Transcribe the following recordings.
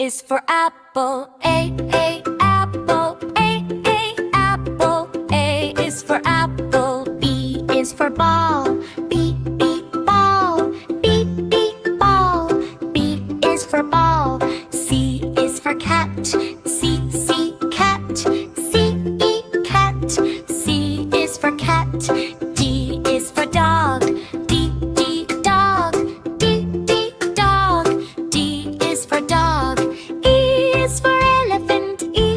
is for apple. A, apple. A, apple. A is for apple. B is for ball. B, ball. B, ball. B is for ball. C is for cat. C, cat. C, cat. C is for cat. D is for dog. D, dog. D, dog. D is for dog. E is for elephant. E,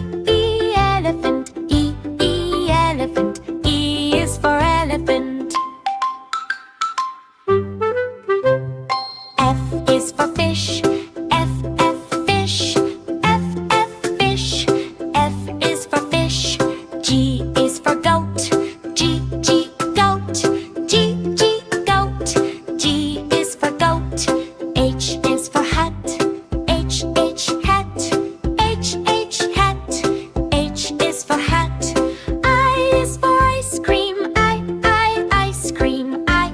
elephant. E, elephant. E is for elephant. F is for fish. F, fish. F, fish. F is for fish. G is for goat. G, goat. G, goat. G is for goat. H is for hat. H, hat. H, hat. H is for hat. I is for ice cream. I, ice cream. I,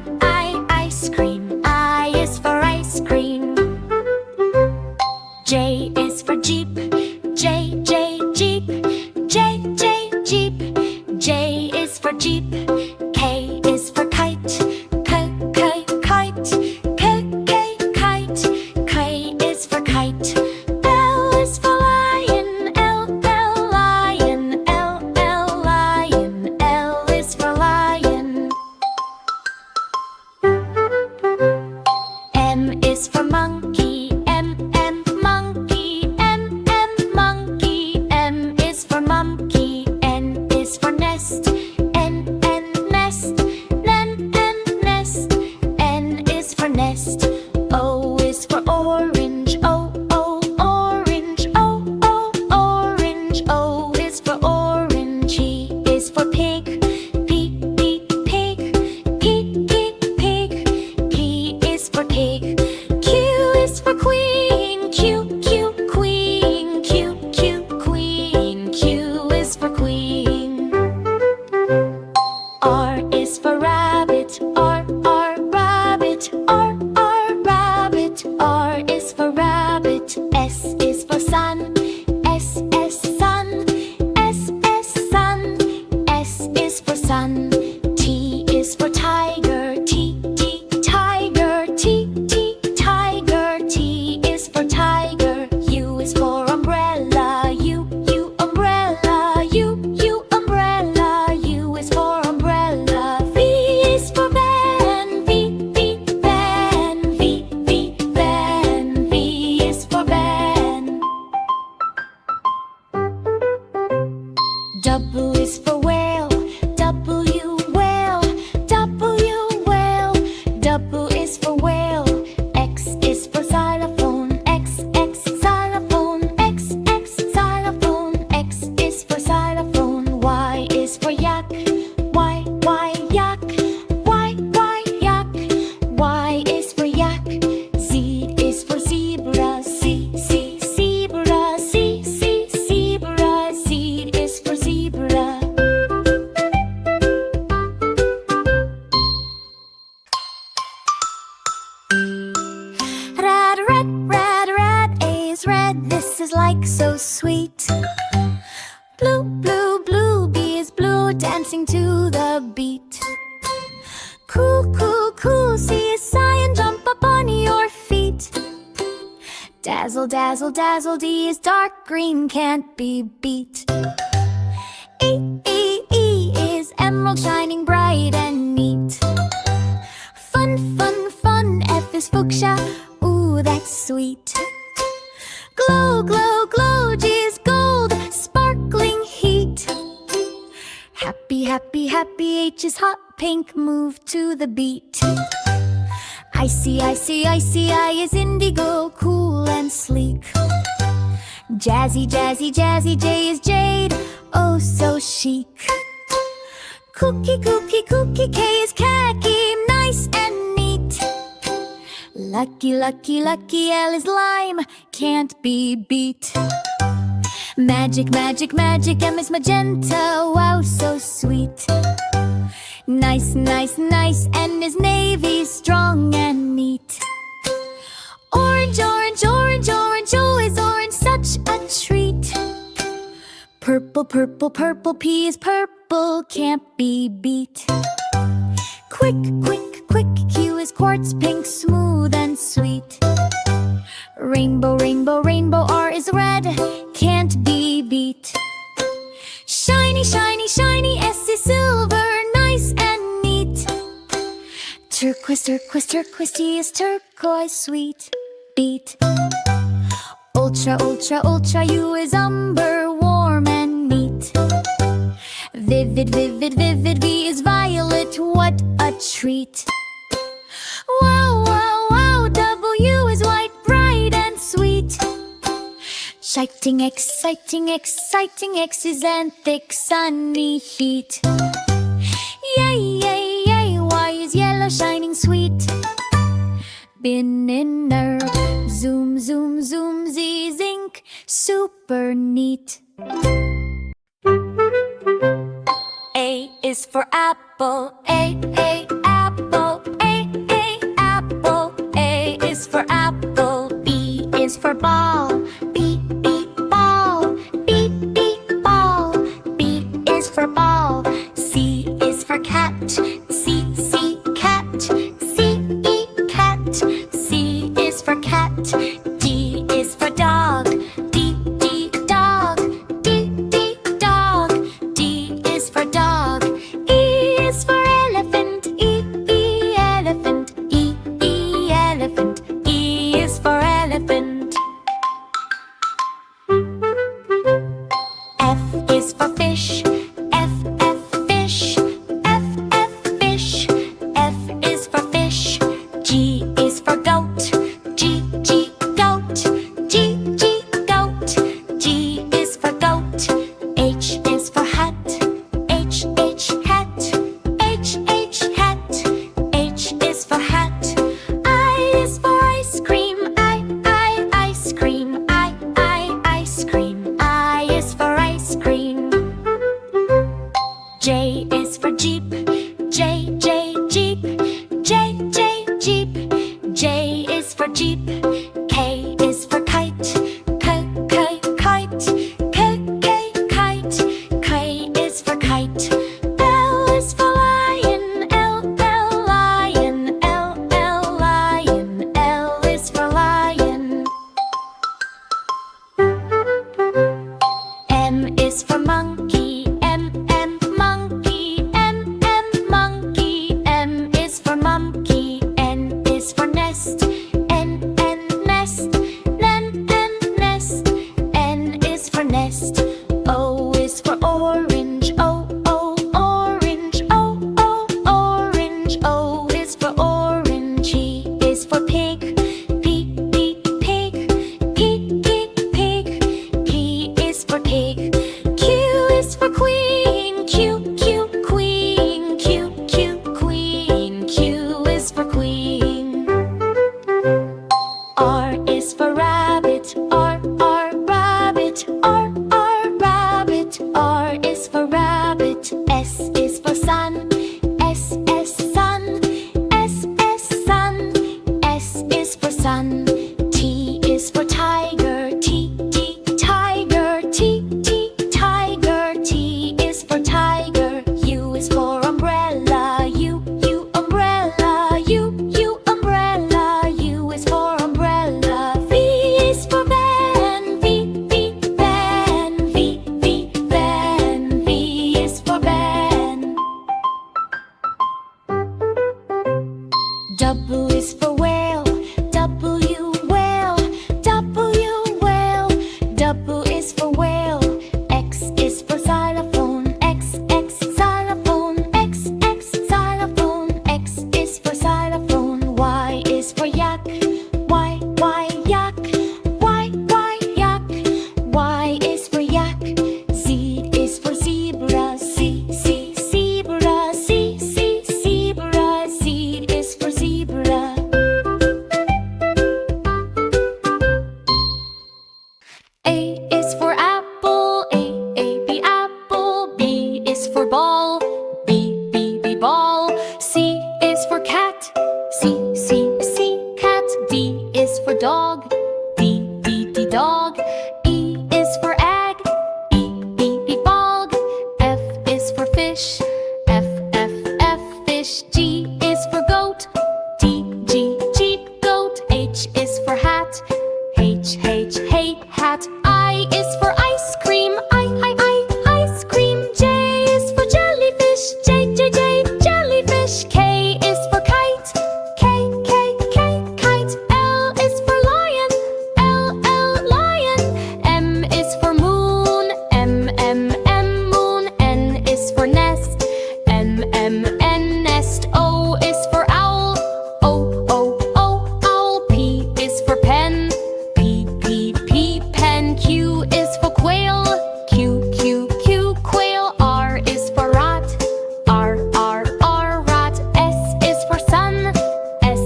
ice cream. I is for ice cream. J is for jeep. J, jeep. J, jeep. J is for jeep. K is for kite. K, kite. K, kite. K is for kite. L is for lion. L, lion. L, lion. L is for lion. M is for monkey. M, monkey. M, monkey. M is for monkey. N is for nest. N, nest. N, nest. N is for nest. O is for orange. O, orange. O, orange. O is for orange. P is for pig. P, pig. P, pig. P is for pig. Q is for queen. Q, queen. Q, queen. Q is for queen. R is for rabbit. R, rabbit. R, rabbit. R is for rabbit. S is for sun. S, sun. S, sun. S is for sun. T is for tiger. T, tiger. T, tiger. T is for tiger. U is for umbrella. U, umbrella. U, umbrella. U is for umbrella. V is for van. V, van. V, van. V is for van. W is for whale. W, whale. W, whale. W is for whale. X is for xylophone. X, xylophone. X, xylophone. X is for xylophone. Y is for yak. Y, yak. Y, yak. Y is for yak. Z is for zebra. Z, zebra. Z, zebra. Z is for zebra. Red, A is red. This is like so sweet. Blue, B is blue, dancing to the beat. Cool, C is cyan, jump up on your feet. Dazzle, D is dark green, can't be beat. E is emerald, shining bright and neat. Fun, F is fuchsia, ooh, that's sweet. Glow, G is gold, sparkling heat. Happy, H is hot pink, move to the beat. Icy, I is indigo, cool and sleek. Jazzy, J is jade, oh so chic. Cookie, K is khaki, nice and neat. Lucky, L is lime, can't be beat. Magic, M is magenta, wow, so sweet. Nice, N is navy, strong and neat. Orange, O is orange, Purple, purple, purple, P is purple, can't be beat. Quick, quick, quick, Q is quartz, pink, smooth and sweet. Rainbow, rainbow, rainbow, R is red, can't be beat. Shiny, shiny, shiny, S is silver, nice and neat. Turquoise, turquoise, turquoise, T is turquoise, sweet, beat. Ultra, ultra, ultra, U is umber, warm and neat. Vivid, vivid, vivid, V is violet, what a treat. Wow, wow, wow, W is white, bright and sweet. Exciting, exciting, exciting, X is anthic, sunny heat. Yay, yay, yay, Y is yellow, shining sweet. Bin in nerd, zoom, zoom, zoom, Z is ink, super neat. A is for apple, A, apple, A, apple. A is for apple, B is for ball, B, ball, B, ball. B is for ball, C is for cat, C, cat, C, cat. C is for cat, D is for dog, D, dog, D, dog. D is for dog, E is for elephant, E, elephant, E, elephant. E is for elephant. F is for fish, F, fish, F, fish. F is for fish, G is for goat, G, goat, G, goat. G is for goat, H is for hat, H, hat, H, hat. H is for hat. I is for ice cream, I, is for hat. H, hey, hat. I is for ice cream. Ice cream. J is for jellyfish. J, jellyfish. K is for kite. K, kite. L is for lion. L, lion. M is for moon. M, moon. N is for nest. N, nest. O is for owl. O, owl. P is for pen. P, pen. Q is for quail. Q, quail. R is for rat. R, rat. S is for sun. S,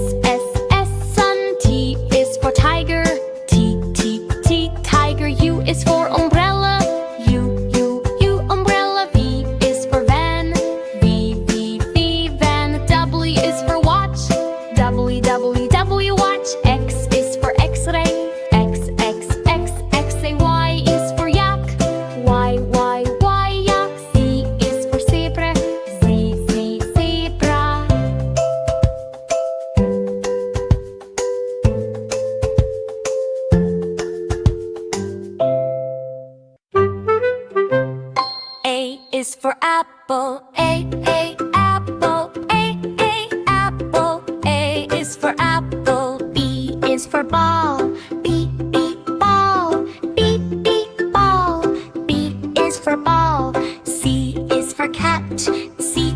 sun. T is for tiger. T, tiger. U is for umbrella. U, umbrella. V is for van. V, van. W is for watch. W, watch. X is for x-ray. X-ray. Y is for yak. Y, yak. Z is for zebra. Z, zebra. A is for apple. A, apple. A, apple. A is for apple. B is for ball. B, ball. B, ball. B is for ball. C is for cat. C,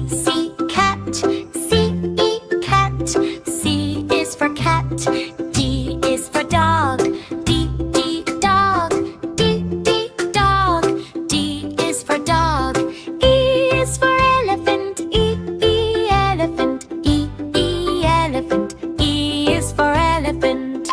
cat. C, cat. C is for cat. D is for dog. D, dog. D, dog. D is for dog. E is for elephant. E, elephant. E, elephant. E is for elephant.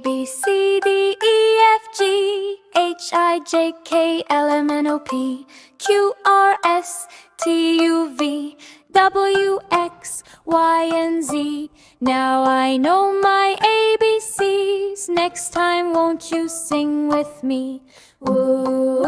B, C, D, E, F, G, H, I, J, K, L, M, N, O, P, Q, R, S, T, U, V, W, X, Y, and Z. Now I know my ABCs. Next time won't you sing with me? Ooh,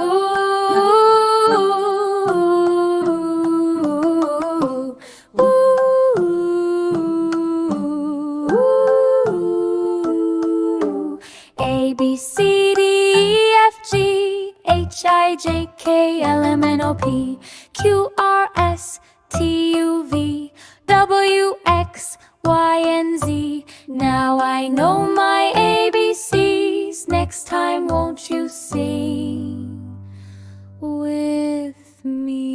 A, B, C, D, E, F, G, H, I, J, K, L, M, N, O, P, Q, R, S, T, U, V, W, X, Y, and Z. Now I know my ABCs. Next time won't you sing with me?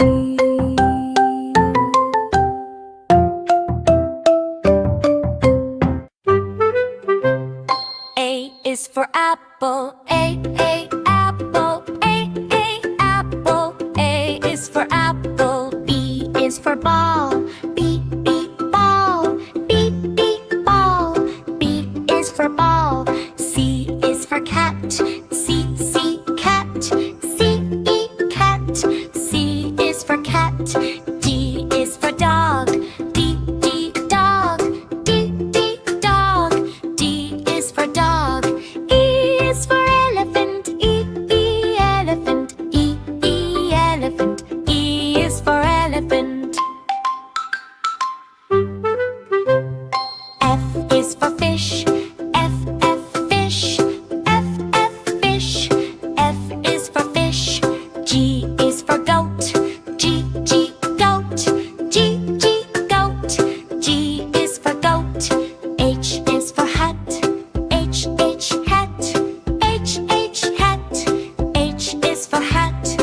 A is for apple, apple, apple. A is for apple. B is for ball, ball, ball. B is for ball. C is for cat, cat, cat. C is for cat. D is for dog, dog, dog. D is for dog. E is for elephant, elephant, elephant. E is for elephant. F is for fish, fish, fish. F is for fish. G is for goat, goat, goat. G is for goat. H is for hat, hat, hat. H is for hat.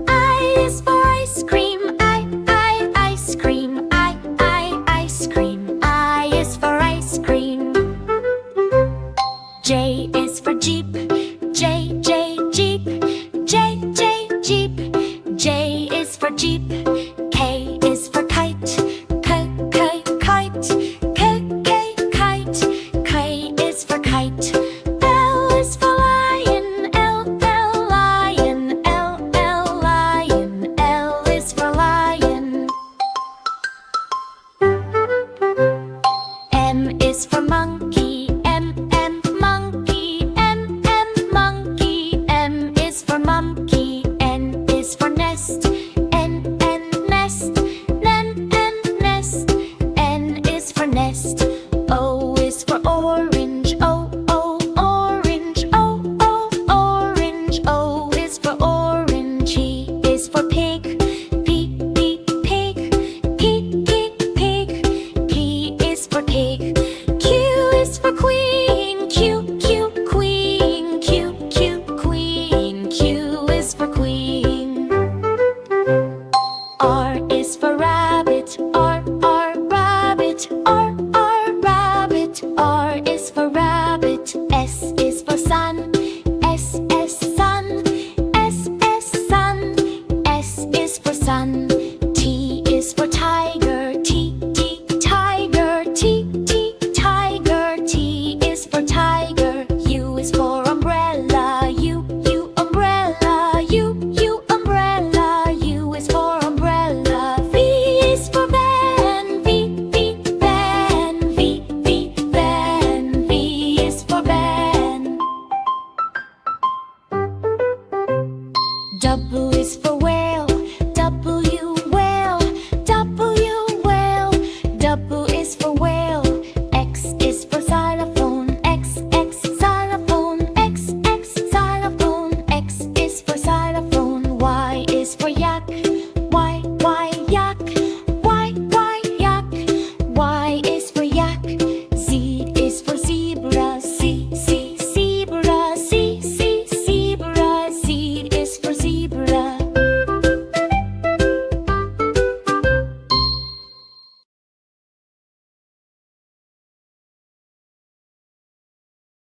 I is for ice cream, ice cream, ice cream. I is for ice cream. J